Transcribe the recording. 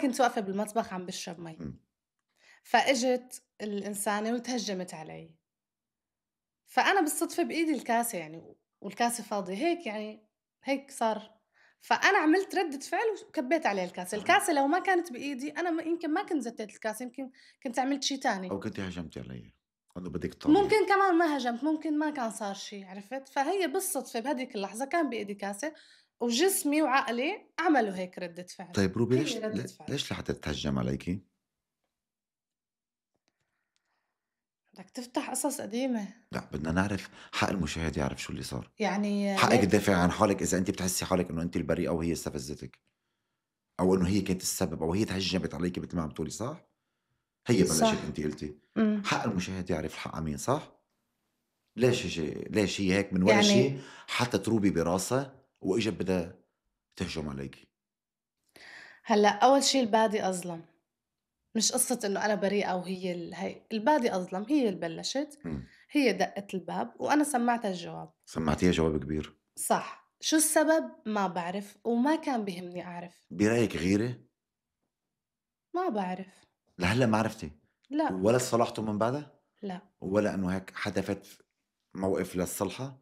كنت واقفة بالمطبخ عم باشرب مي، إمم. فإجت الإنسانة وتهجمت علي، فأنا بالصدفة بإيدي الكاسة يعني والكاسة فاضية هيك يعني هيك صار، فأنا عملت ردة فعل وكبّيت عليها الكاسة، تمام. الكاسة لو ما كانت بإيدي أنا يمكن ما كنت زتّيت الكاسة، يمكن كنت عملت شي تاني. أو كنتِ هجمتِ عليَّ، إنه بدِك تطالبيها. ممكن كمان ما هاجمت، ممكن ما كان صار شي عرفت؟ فهي بالصدفة بهاديك اللحظة كان بإيدي كاسة وجسمي وعقلي عملوا هيك ردة فعل، طيب روبي هي ليش ردة فعل. ليش لحتى تتهجم عليكِ؟ بدك تفتح قصص قديمة، لأ، بدنا نعرف حق المشاهد يعرف شو اللي صار. يعني حقِّك ليك تدافعي عن حالِك إذا أنتِ بتحسّي حالِك إنه أنتِ البريئة وهي استفزتِك، أو إنه هي كانت السبب أو هي اتهجمت عليكِ متل ما عم تقولي صح؟ هي بلّشت صح، أنتِ قلتِ. إمم، حق المشاهد يعرف الحق على مين صح؟ ليش هي هيك من ولا يعني شي حطّت روبي براسها وإجت بدها تهجم عليكِ؟ هلأ أول شي البادئ أظلم، مش قصة إنه أنا بريئة وهي هي، البادئ أظلم، هي اللي بلّشت، إمم. هي دقّت الباب وأنا سمّعتها الجواب، سمّعتيها جواب كبير. صح، شو السبب ما باعرف وما كان بيهمني أعرف، برأيِك غيرة؟ ما باعرف، لهلّا ما عرفتِ، لأ، ولا اتصالحتوا من بعدها؟ لأ، ولا إنه هيك حدا فات موقف للصلحة؟